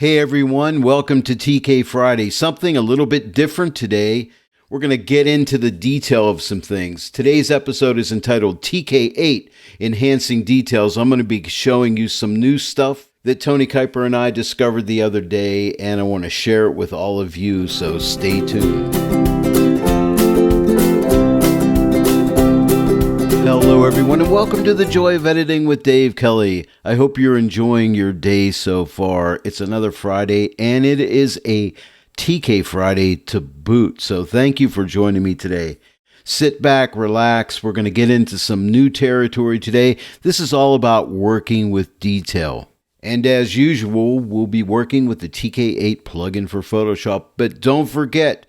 Hey everyone, welcome to TK Friday. Something a little bit different today. We're going to get into the detail of some things. Today's episode is entitled TK8 Enhancing Details. I'm going to be showing you some new stuff that Tony Kuiper and I discovered the other day, and I want to share it with all of you, so stay tuned. Hello everyone, and welcome to the Joy of Editing with Dave Kelly. I hope you're enjoying your day so far. It's another Friday, and it is a TK Friday to boot, so thank you for joining me today. Sit back, relax. We're going to get into some new territory today. This is all about working with detail. And as usual, we'll be working with the TK8 plugin for Photoshop, but don't forget,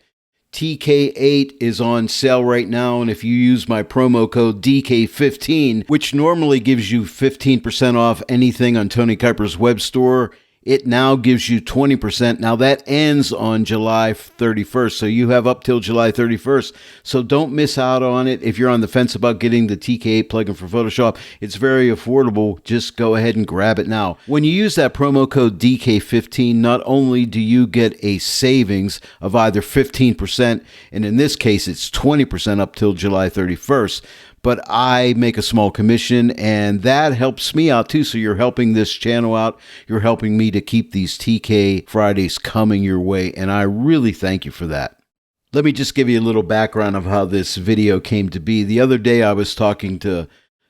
TK8 is on sale right now, and if you use my promo code DK15, which normally gives you 15% off anything on Tony Kuiper's web store, it now gives you 20%. Now that ends on July 31st, so you have up till July 31st. So don't miss out on it. If you're on the fence about getting the TK8 plugin for Photoshop, it's very affordable. Just go ahead and grab it now. When you use that promo code DK15, not only do you get a savings of either 15%, and in this case it's 20% up till July 31st, but I make a small commission, and that helps me out too. So you're helping this channel out. You're helping me to keep these TK Fridays coming your way, and I really thank you for that. Let me just give you a little background of how this video came to be. The other day I was talking to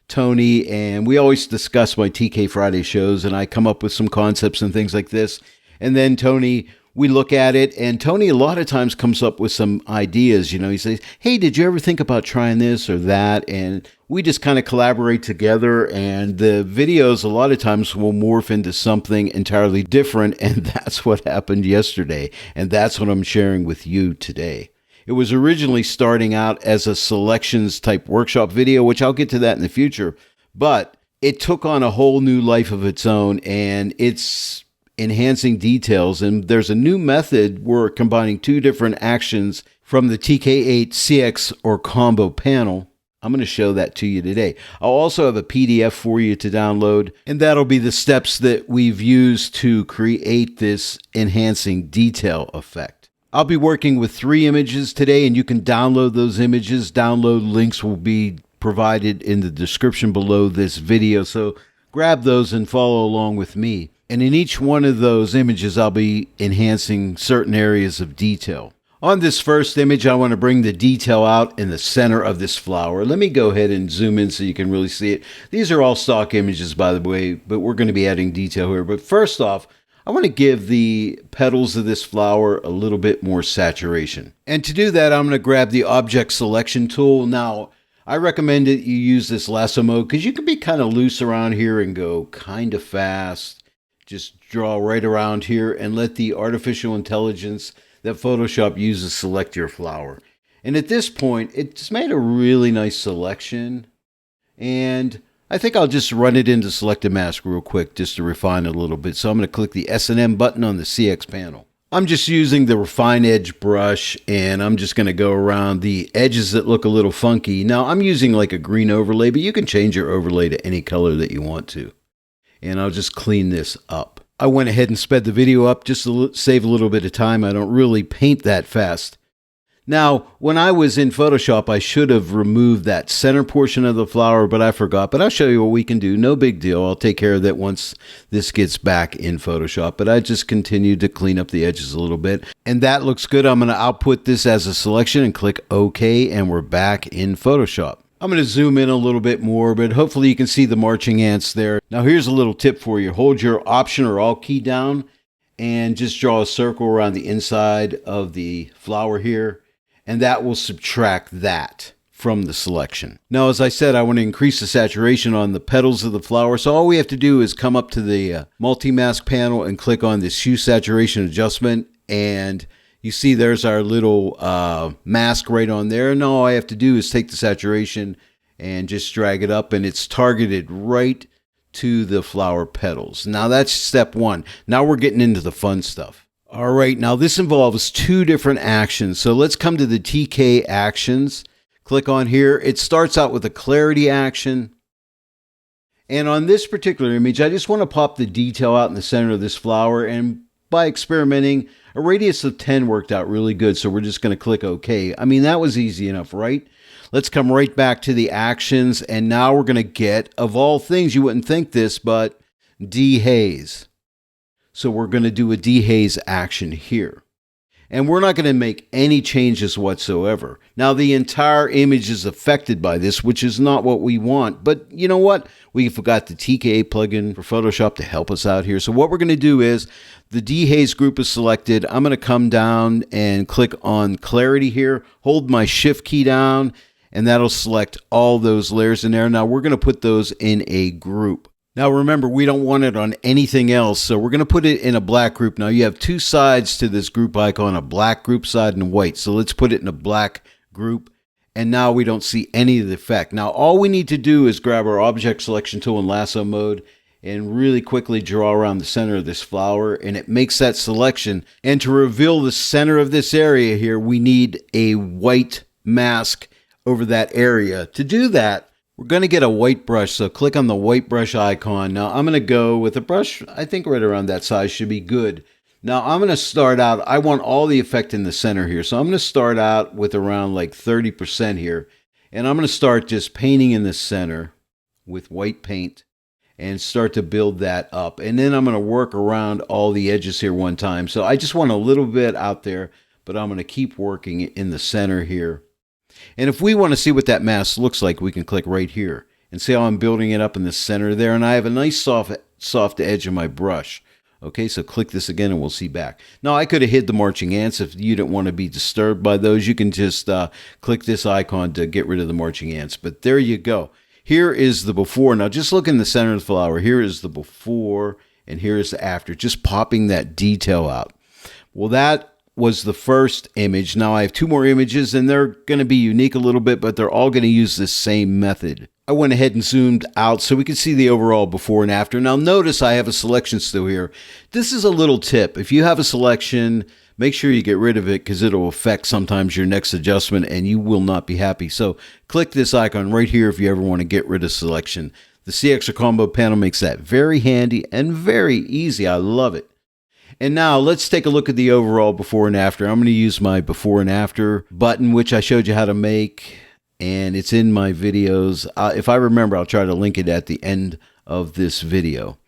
Tony, and we always discuss my TK Friday shows, and I come up with some concepts and things like this. And then Tony, we look at it, and Tony a lot of times comes up with some ideas. You know, he says, hey, did you ever think about trying this or that? And we just kind of collaborate together, and the videos a lot of times will morph into something entirely different, and that's what happened yesterday, and that's what I'm sharing with you today. It was originally starting out as a selections type workshop video, which I'll get to that in the future, but it took on a whole new life of its own, and it's enhancing details, and there's a new method. We're combining two different actions from the TK8 CX or combo panel. I'm going to show that to you today. I'll also have a PDF for you to download, and that'll be the steps that we've used to create this enhancing detail effect. I'll be working with 3 images today, and you can download those images. Download links will be provided in the description below this video, so grab those and follow along with me. And in each one of those images, I'll be enhancing certain areas of detail. On this first image, I want to bring the detail out in the center of this flower. Let me go ahead and zoom in so you can really see it. These are all stock images, by the way, but we're going to be adding detail here. But first off, I want to give the petals of this flower a little bit more saturation. And to do that, I'm going to grab the object selection tool. Now, I recommend that you use this lasso mode because you can be kind of loose around here and go kind of fast. Just draw right around here and let the artificial intelligence that Photoshop uses select your flower. And at this point, it's made a really nice selection. And I think I'll just run it into selected mask real quick just to refine it a little bit. So I'm going to click the S&M button on the CX panel. I'm just using the Refine Edge brush, and I'm just going to go around the edges that look a little funky. Now, I'm using like a green overlay, but you can change your overlay to any color that you want to. And I'll just clean this up. I went ahead and sped the video up just to save a little bit of time. I don't really paint that fast. Now, when I was in Photoshop, I should have removed that center portion of the flower, but I forgot. But I'll show you what we can do. No big deal. I'll take care of that once this gets back in Photoshop. But I just continued to clean up the edges a little bit. And that looks good. I'm going to output this as a selection and click OK, and we're back in Photoshop. I'm going to zoom in a little bit more, but hopefully you can see the marching ants there. Now here's a little tip for you. Hold your Option or Alt key down and just draw a circle around the inside of the flower here, and that will subtract that from the selection. Now, as I said, I want to increase the saturation on the petals of the flower, so all we have to do is come up to the multi-mask panel and click on this Hue Saturation Adjustment, and you see there's our little mask right on there. And all I have to do is take the saturation and just drag it up, and it's targeted right to the flower petals. Now that's step 1. Now we're getting into the fun stuff. All right, now this involves 2 different actions. So let's come to the TK actions. Click on here. It starts out with a clarity action. And on this particular image, I just want to pop the detail out in the center of this flower. And by experimenting, a radius of 10 worked out really good, so we're just going to click OK. I mean, that was easy enough, right? Let's come right back to the actions, and now we're going to get, of all things, you wouldn't think this, but dehaze. So we're going to do a dehaze action here. And we're not going to make any changes whatsoever. Now, the entire image is affected by this, which is not what we want. But you know what? We forgot the TK8 plugin for Photoshop to help us out here. So what we're going to do is, the Dehaze group is selected. I'm going to come down and click on Clarity here, hold my Shift key down, and that'll select all those layers in there. Now, we're going to put those in a group. Now remember, we don't want it on anything else, so we're going to put it in a black group. Now you have two sides to this group icon, a black group side and a white. So let's put it in a black group, and now we don't see any of the effect. Now all we need to do is grab our object selection tool in lasso mode and really quickly draw around the center of this flower, and it makes that selection. And to reveal the center of this area here, we need a white mask over that area. To do that, we're going to get a white brush, so click on the white brush icon. Now I'm going to go with a brush, I think right around that size should be good. Now I'm going to start out, I want all the effect in the center here, so I'm going to start out with around like 30% here. And I'm going to start just painting in the center with white paint and start to build that up. And then I'm going to work around all the edges here one time. So I just want a little bit out there, but I'm going to keep working in the center here. And if we want to see what that mask looks like, we can click right here and see how I'm building it up in the center there. And I have a nice soft edge of my brush. Okay, so click this again and we'll see back. Now I could have hid the marching ants. If you didn't want to be disturbed by those, you can just click this icon to get rid of the marching ants. But there you go. Here is the before. Now just look in the center of the flower. Here is the before and here is the after. Just popping that detail out. Well, that was the first image. Now I have two more images, and they're going to be unique a little bit, but they're all going to use this same method. I went ahead and zoomed out so we can see the overall before and after. Now notice I have a selection still here. This is a little tip. If you have a selection, make sure you get rid of it because it'll affect sometimes your next adjustment and you will not be happy. So click this icon right here if you ever want to get rid of selection. The CX or combo panel makes that very handy and very easy. I love it. And now let's take a look at the overall before and after. I'm going to use my before and after button, which I showed you how to make, and it's in my videos. If I remember, I'll try to link it at the end of this video.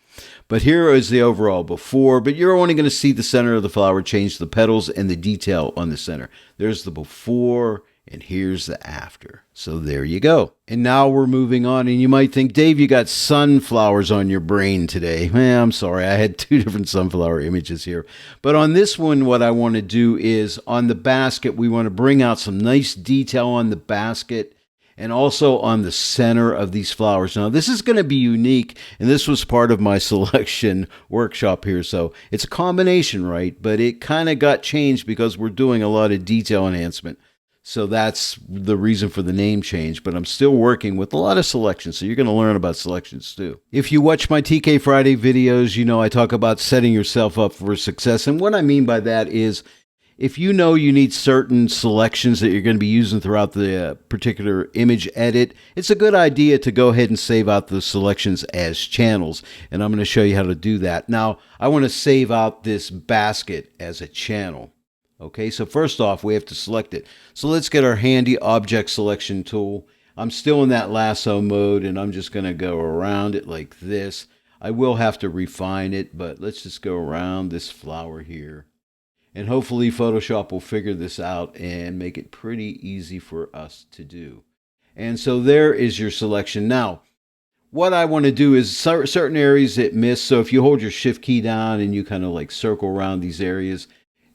But here is the overall before, but you're only going to see the center of the flower change, the petals and the detail on the center. There's the before, and here's the after. So there you go. And now we're moving on, and you might think, Dave, you got sunflowers on your brain today. I'm sorry, I had two different sunflower images here. But on this one, what I want to do is on the basket, we want to bring out some nice detail on the basket and also on the center of these flowers. Now, this is going to be unique, and this was part of my selection workshop here. So it's a combination, right? But it kind of got changed because we're doing a lot of detail enhancement. So that's the reason for the name change, but I'm still working with a lot of selections, so you're going to learn about selections too. If you watch my TK Friday videos, you know I talk about setting yourself up for success, and what I mean by that is if you know you need certain selections that you're going to be using throughout the particular image edit, it's a good idea to go ahead and save out those selections as channels, and I'm going to show you how to do that. Now, I want to save out this basket as a channel. Okay, so first off, we have to select it. So let's get our handy object selection tool. I'm still in that lasso mode, and I'm just going to go around it like this. I will have to refine it, but let's just go around this flower here. And hopefully Photoshop will figure this out and make it pretty easy for us to do. And so there is your selection. Now, what I want to do is certain areas that miss. So if you hold your Shift key down and you kind of like circle around these areas,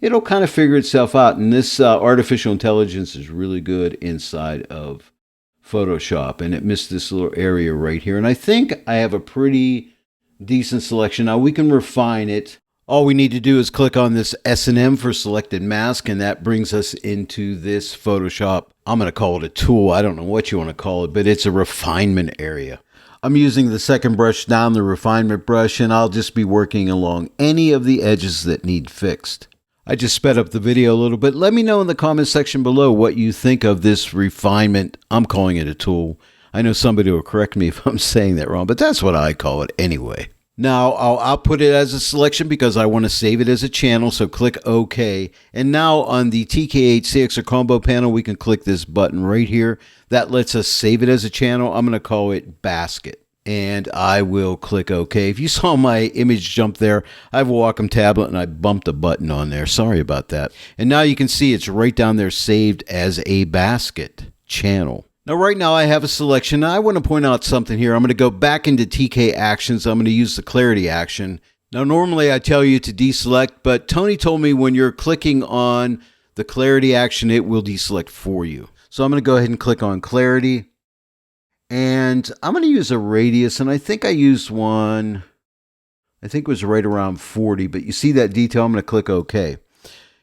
it'll kind of figure itself out. And this artificial intelligence is really good inside of Photoshop. And it missed this little area right here. And I think I have a pretty decent selection. Now we can refine it. All we need to do is click on this S&M for selected mask. And that brings us into this Photoshop. I'm going to call it a tool. I don't know what you want to call it, but it's a refinement area. I'm using the second brush down, the refinement brush, and I'll just be working along any of the edges that need fixed. I just sped up the video a little bit. Let me know in the comments section below what you think of this refinement. I'm calling it a tool. I know somebody will correct me if I'm saying that wrong, but that's what I call it anyway. Now I'll output it as a selection because I want to save it as a channel, so click OK. And now on the TK8 CX or combo panel, we can click this button right here. That lets us save it as a channel. I'm going to call it basket. And I will click OK. If you saw my image jump there, I have a Wacom tablet and I bumped a button on there. Sorry about that. And now you can see it's right down there saved as a basket channel. Now right now I have a selection. I want to point out something here. I'm going to go back into TK Actions. I'm going to use the Clarity action. Now normally I tell you to deselect, but Tony told me when you're clicking on the Clarity action, it will deselect for you. So I'm going to go ahead and click on Clarity. And I'm going to use a radius, and I think I used one, I think it was right around 40, but you see that detail, I'm going to click OK.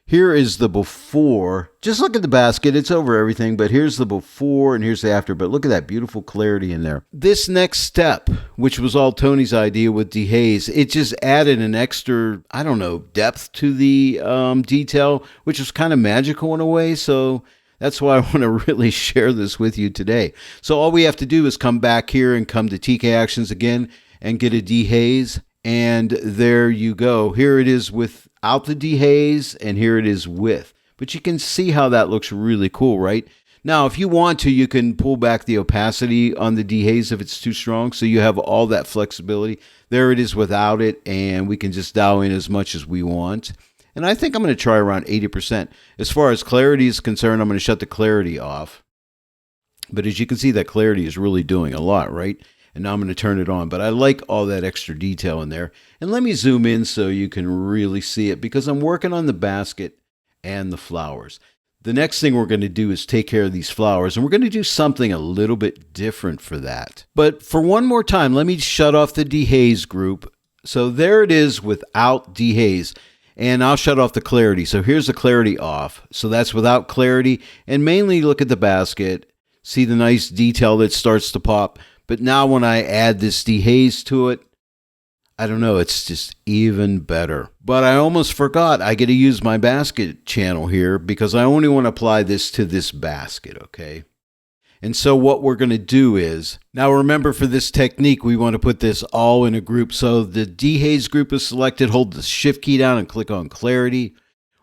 Here is the before. Just look at the basket, it's over everything, but here's the before and here's the after, but look at that beautiful clarity in there. This next step, which was all Tony's idea with Dehaze, it just added an extra, I don't know, depth to the detail, which was kind of magical in a way, so that's why I want to really share this with you today. So all we have to do is come back here and come to TK Actions again and get a dehaze. And there you go. Here it is without the dehaze and here it is with. But you can see how that looks really cool, right? Now, if you want to, you can pull back the opacity on the dehaze if it's too strong. So you have all that flexibility. There it is without it. And we can just dial in as much as we want. And I think I'm going to try around 80%. As far as clarity is concerned, I'm going to shut the clarity off. But as you can see, that clarity is really doing a lot, right? And now I'm going to turn it on. But I like all that extra detail in there. And let me zoom in so you can really see it because I'm working on the basket and the flowers. The next thing we're going to do is take care of these flowers. And we're going to do something a little bit different for that. But for one more time, let me shut off the Dehaze group. So there it is without dehaze. And I'll shut off the clarity. So here's the clarity off. So that's without clarity. And mainly look at the basket. See the nice detail that starts to pop. But now when I add this dehaze to it, I don't know, it's just even better. But I almost forgot I get to use my basket channel here because I only want to apply this to this basket, okay? And so what we're going to do is, now remember for this technique, we want to put this all in a group. So the Dehaze group is selected, hold the shift key down and click on Clarity.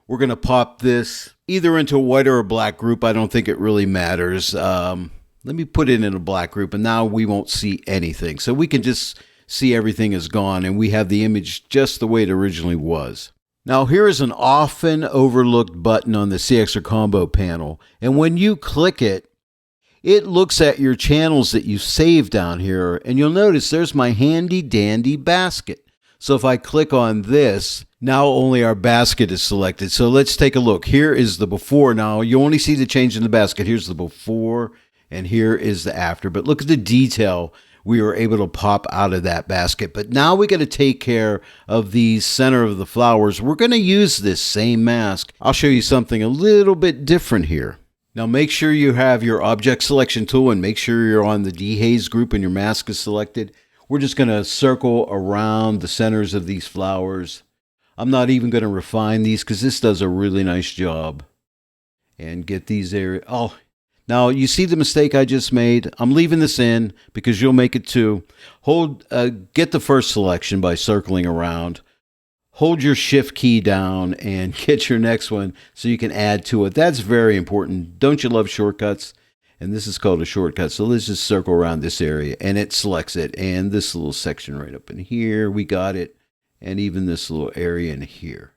We're going to pop this either into a white or a black group. I don't think it really matters. Let me put it in a black group and now we won't see anything. So we can just see everything is gone and we have the image just the way it originally was. Now here is an often overlooked button on the CX or combo panel. And when you click it, it looks at your channels that you saved down here, and you'll notice there's my handy dandy basket. So if I click on this, now only our basket is selected. So let's take a look. Here is the before. Now you only see the change in the basket. Here's the before, and here is the after. But look at the detail we were able to pop out of that basket. But now we got to take care of the center of the flowers. We're going to use this same mask. I'll show you something a little bit different here. Now make sure you have your object selection tool and make sure you're on the Dehaze group and your mask is selected. We're just going to circle around the centers of these flowers. I'm not even going to refine these because this does a really nice job. And get these areas. Oh, now you see the mistake I just made. I'm leaving this in because you'll make it too. Get the first selection by circling around. Hold your shift key down and get your next one so you can add to it. That's very important. Don't you love shortcuts? And this is called a shortcut. So let's just circle around this area and it selects it. And this little section right up in here, we got it. And even this little area in here.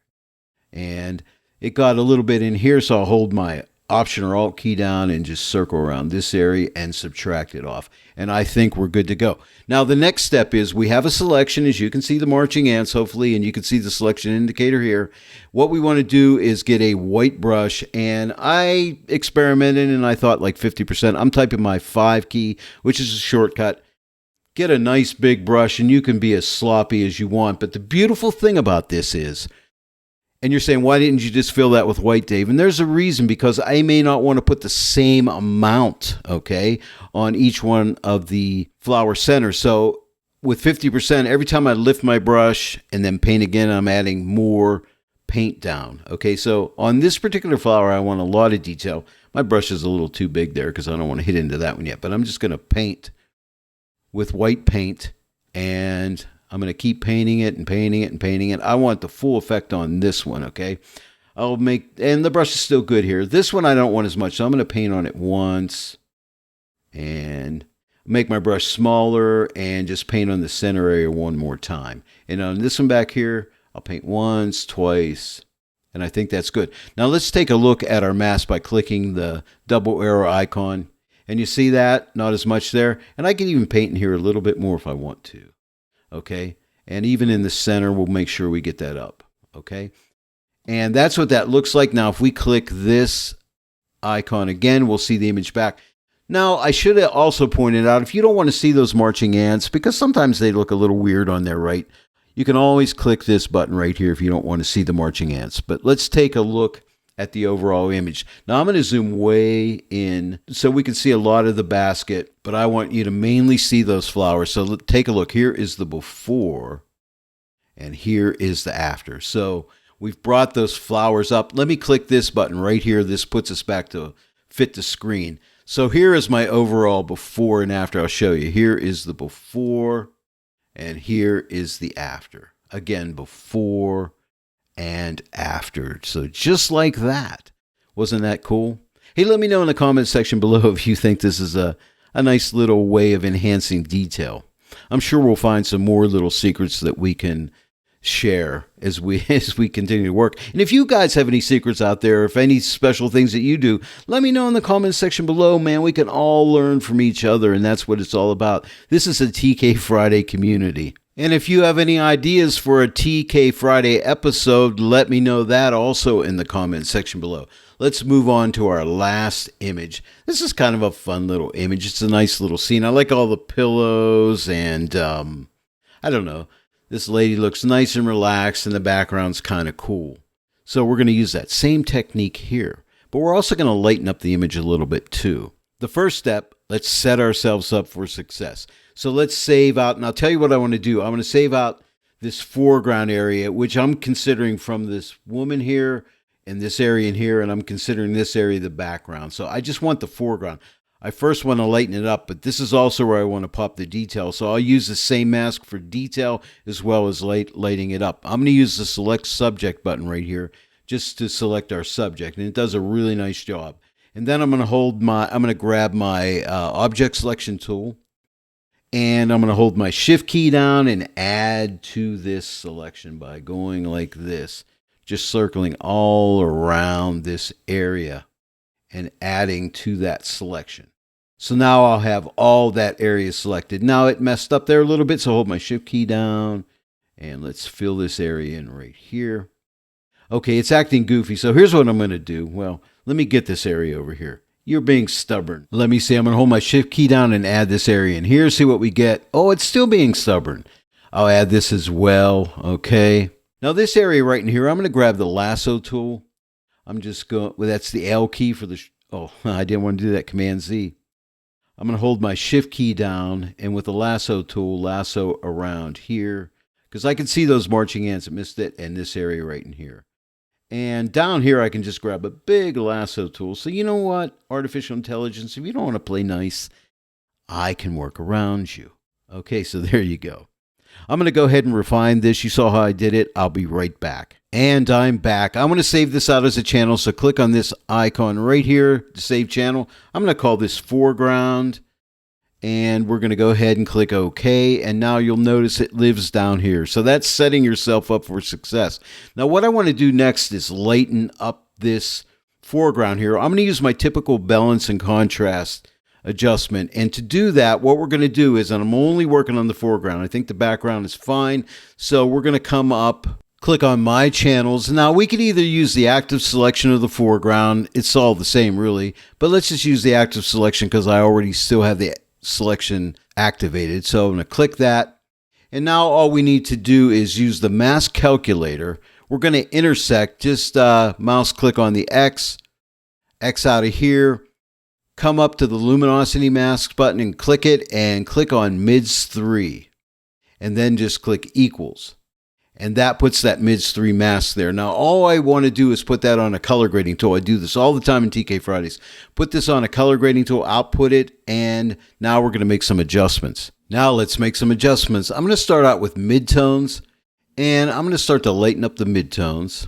And it got a little bit in here, so I'll hold my Option or Alt key down and just circle around this area and subtract it off. And I think we're good to go. Now the next step is we have a selection, as you can see the marching ants hopefully, and you can see the selection indicator here. What we want to do is get a white brush, and I experimented and I thought like 50%. I'm typing my 5 key, which is a shortcut. Get a nice big brush and you can be as sloppy as you want. But the beautiful thing about this is, and you're saying, why didn't you just fill that with white, Dave? And there's a reason, because I may not want to put the same amount, okay, on each one of the flower centers. So with 50%, every time I lift my brush and then paint again, I'm adding more paint down. Okay, so on this particular flower, I want a lot of detail. My brush is a little too big there because I don't want to hit into that one yet, but I'm just going to paint with white paint, and I'm going to keep painting it and painting it and painting it. I want the full effect on this one, okay? And the brush is still good here. This one I don't want as much, so I'm going to paint on it once and make my brush smaller and just paint on the center area one more time. And on this one back here, I'll paint once, twice, and I think that's good. Now let's take a look at our mask by clicking the double arrow icon. And you see that? Not as much there. And I can even paint in here a little bit more if I want to. Okay? And even in the center, we'll make sure we get that up. Okay? And that's what that looks like. Now, if we click this icon again, we'll see the image back. Now, I should have also pointed out, if you don't want to see those marching ants, because sometimes they look a little weird on there, right? You can always click this button right here if you don't want to see the marching ants. But let's take a look at the overall image. Now, I'm going to zoom way in so we can see a lot of the basket, but I want you to mainly see those flowers. So take a look. Here is the before, and here is the after. So we've brought those flowers up. Let me click this button right here. This puts us back to fit the screen. So here is my overall before and after. I'll show you. Here is the before, and here is the after. Again, before and after. So just like that. Wasn't that cool? Hey, let me know in the comments section below if you think this is a nice little way of enhancing detail. I'm sure we'll find some more little secrets that we can share as we continue to work. And if you guys have any secrets out there, if any special things that you do, let me know in the comments section below, man. We can all learn from each other, and that's what it's all about. This is a TK Friday community. And if you have any ideas for a TK Friday episode, let me know that also in the comments section below. Let's move on to our last image. This is kind of a fun little image. It's a nice little scene. I like all the pillows and, I don't know. This lady looks nice and relaxed and the background's kind of cool. So we're going to use that same technique here. But we're also going to lighten up the image a little bit too. The first step, let's set ourselves up for success. So let's save out, and I'll tell you what I want to do. I'm going to save out this foreground area, which I'm considering from this woman here and this area in here, and I'm considering this area the background. So I just want the foreground. I first want to lighten it up, but this is also where I want to pop the detail. So I'll use the same mask for detail as well as lighting it up. I'm going to use the select subject button right here just to select our subject, and it does a really nice job. And then I'm going to grab my object selection tool. And I'm going to hold my shift key down and add to this selection by going like this, just circling all around this area and adding to that selection. So now I'll have all that area selected. Now it messed up there a little bit, so hold my shift key down and let's fill this area in right here. Okay, it's acting goofy, so here's what I'm going to do. Well, let me get this area over here. You're being stubborn. Let me see. I'm going to hold my shift key down and add this area in here. See what we get. Oh, it's still being stubborn. I'll add this as well. Okay. Now this area right in here, I'm going to grab the lasso tool. I'm just going, well, that's the L key for the, I didn't want to do that. Command Z. I'm going to hold my shift key down and with the lasso tool, lasso around here because I can see those marching ants. I missed it. And this area right in here. And down here, I can just grab a big lasso tool. So you know what? Artificial intelligence, if you don't want to play nice, I can work around you. Okay, so there you go. I'm going to go ahead and refine this. You saw how I did it. I'll be right back. And I'm back. I'm going to save this out as a channel. So click on this icon right here to save channel. I'm going to call this foreground. And we're going to go ahead and click OK. And now you'll notice it lives down here. So that's setting yourself up for success. Now what I want to do next is lighten up this foreground here. I'm going to use my typical balance and contrast adjustment. And to do that, what we're going to do is, and I'm only working on the foreground. I think the background is fine. So we're going to come up, click on My Channels. Now we could either use the active selection of the foreground. It's all the same really. But let's just use the active selection because I already still have the selection activated. So I'm going to click that. And now all we need to do is use the mask calculator. We're going to intersect. Just mouse click on the X out of here. Come up to the luminosity mask button and click it and click on mids 3. And then just click equals. And that puts that mids 3 mask there. Now, all I want to do is put that on a color grading tool. I do this all the time in TK Fridays. Put this on a color grading tool, output it, and now we're going to make some adjustments. Now let's make some adjustments. I'm going to start out with midtones, and I'm going to start to lighten up the midtones.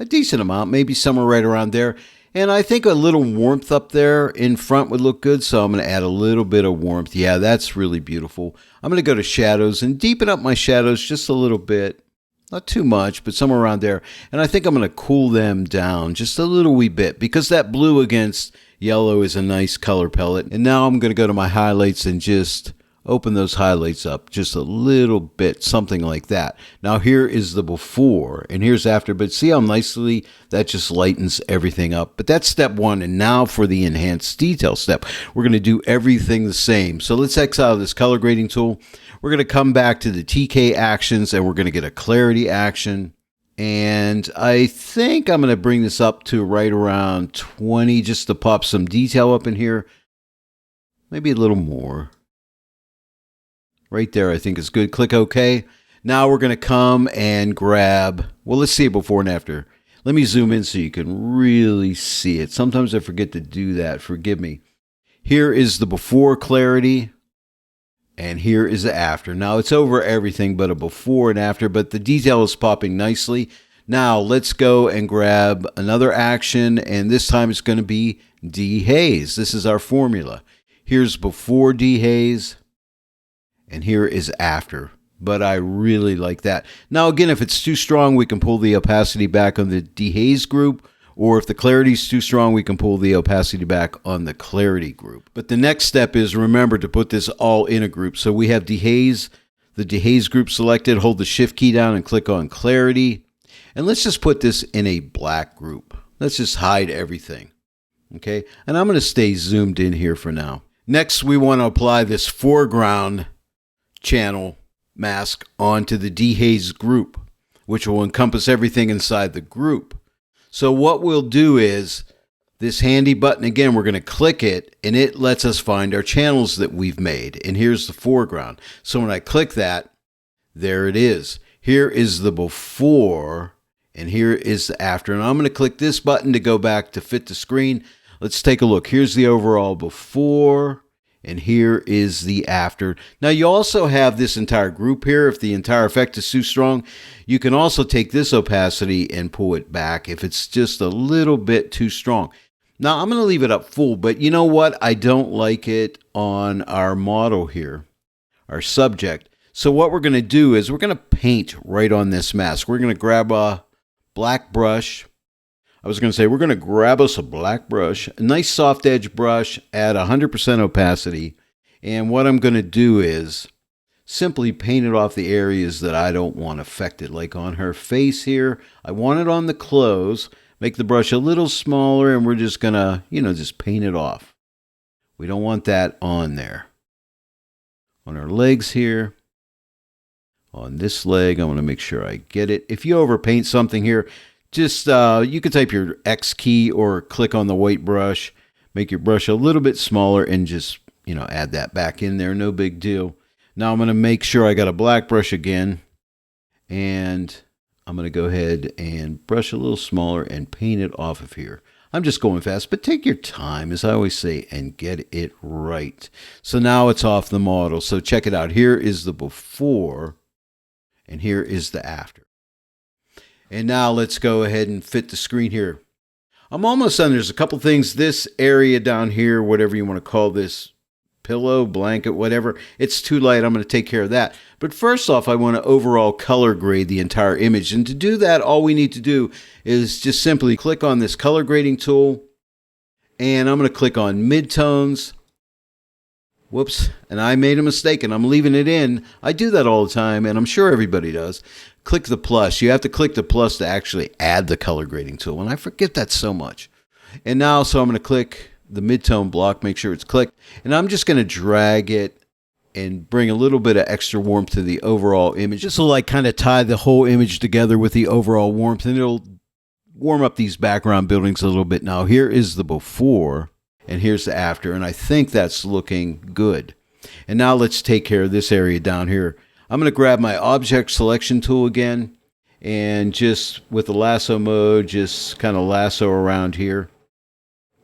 A decent amount, maybe somewhere right around there. And I think a little warmth up there in front would look good, so I'm going to add a little bit of warmth. Yeah, that's really beautiful. I'm going to go to shadows and deepen up my shadows just a little bit. Not too much, but somewhere around there. And I think I'm going to cool them down just a little wee bit because that blue against yellow is a nice color palette. And now I'm going to go to my highlights and just open those highlights up just a little bit, something like that. Now here is the before and here's after, but see how nicely that just lightens everything up. But that's step one. And now for the enhanced detail step, we're going to do everything the same. So let's X out of this color grading tool. We're going to come back to the TK actions and we're going to get a clarity action. And I think I'm going to bring this up to right around 20 just to pop some detail up in here. Maybe a little more. Right there, I think is good. Click OK. Now we're going to come and grab, well, let's see it before and after. Let me zoom in so you can really see it. Sometimes I forget to do that. Forgive me. Here is the before clarity, and here is the after. Now it's over everything but a before and after, but the detail is popping nicely. Now let's go and grab another action, and this time it's going to be dehaze. This is our formula. Here's before dehaze. And here is after, but I really like that. Now, again, if it's too strong, we can pull the opacity back on the Dehaze group, or if the clarity is too strong, we can pull the opacity back on the clarity group. But the next step is, remember to put this all in a group. So we have Dehaze, the Dehaze group selected, hold the shift key down and click on clarity. And let's just put this in a black group. Let's just hide everything. Okay, and I'm going to stay zoomed in here for now. Next, we want to apply this foreground channel mask onto the Dehaze group, which will encompass everything inside the group. So what we'll do is this handy button, again, we're going to click it and it lets us find our channels that we've made. And here's the foreground. So when I click that, there it is. Here is the before and here is the after. And I'm going to click this button to go back to fit the screen. Let's take a look. Here's the overall before. And here is the after. Now you also have this entire group here. If the entire effect is too strong, you can also take this opacity and pull it back if it's just a little bit too strong. Now I'm going to leave it up full, but you know what? I don't like it on our model here, our subject. So what we're going to do is we're going to paint right on this mask. We're going to grab a black brush. I was going to say we're going to grab us a black brush, a nice soft edge brush at 100% opacity. And what I'm going to do is simply paint it off the areas that I don't want affected. Like on her face here, I want it on the clothes. Make the brush a little smaller and we're just going to, just paint it off. We don't want that on there. On her legs here. On this leg, I want to make sure I get it. If you overpaint something here, just you can type your X key or click on the white brush, make your brush a little bit smaller and just, add that back in there. No big deal. Now I'm going to make sure I got a black brush again, and I'm going to go ahead and brush a little smaller and paint it off of here. I'm just going fast, but take your time, as I always say, and get it right. So now it's off the model. So check it out. Here is the before, and here is the after. And now let's go ahead and fit the screen here. I'm almost done. There's a couple things. This area down here, whatever you want to call this, pillow, blanket, whatever, it's too light. I'm going to take care of that. But first off, I want to overall color grade the entire image. And to do that, all we need to do is just simply click on this color grading tool. And I'm going to click on midtones. Whoops, and I made a mistake and I'm leaving it in. I do that all the time and I'm sure everybody does. Click the plus. You have to click the plus to actually add the color grading tool, and I forget that so much. And now, so I'm going to click the midtone block, make sure it's clicked, and I'm just going to drag it and bring a little bit of extra warmth to the overall image, just to like kind of tie the whole image together with the overall warmth, and it'll warm up these background buildings a little bit. Now here is the before and here's the after, and I think that's looking good. And now let's take care of this area down here. I'm going to grab my object selection tool again, and just with the lasso mode, just kind of lasso around here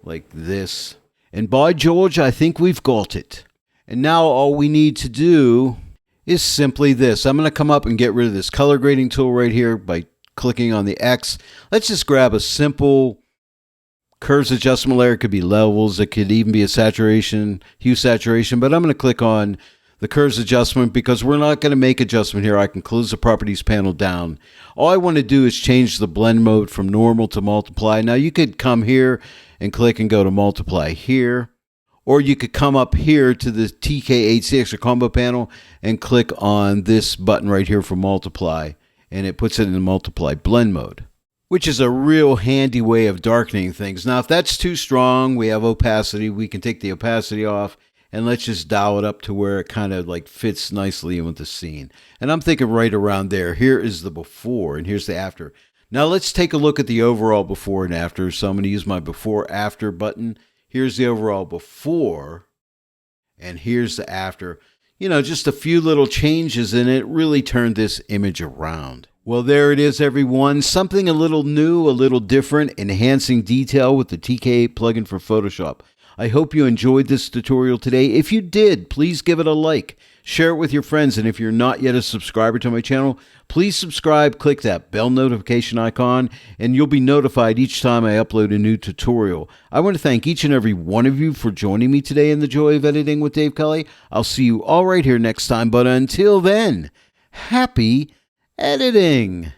like this. And by George, I think we've got it. And now all we need to do is simply this. I'm going to come up and get rid of this color grading tool right here by clicking on the X. Let's just grab a simple curves adjustment layer. It could be levels. It could even be a saturation, hue saturation. But I'm going to click on the curves adjustment because we're not going to make adjustment here. I can close the properties panel down. All I want to do is change the blend mode from normal to multiply. Now you could come here and click and go to multiply here. Or you could come up here to the TK8 CX or combo panel and click on this button right here for multiply. And it puts it in the multiply blend mode, which is a real handy way of darkening things. Now, if that's too strong, we have opacity. We can take the opacity off and let's just dial it up to where it kind of like fits nicely in with the scene. And I'm thinking right around there. Here is the before and here's the after. Now let's take a look at the overall before and after. So I'm going to use my before after button. Here's the overall before, and here's the after. You know, just a few little changes, and it really turned this image around. Well, there it is, everyone. Something a little new, a little different, enhancing detail with the TK8 plugin for Photoshop. I hope you enjoyed this tutorial today. If you did, please give it a like. Share it with your friends, and if you're not yet a subscriber to my channel, please subscribe, click that bell notification icon, and you'll be notified each time I upload a new tutorial. I want to thank each and every one of you for joining me today in the Joy of Editing with Dave Kelly. I'll see you all right here next time, but until then, happy editing!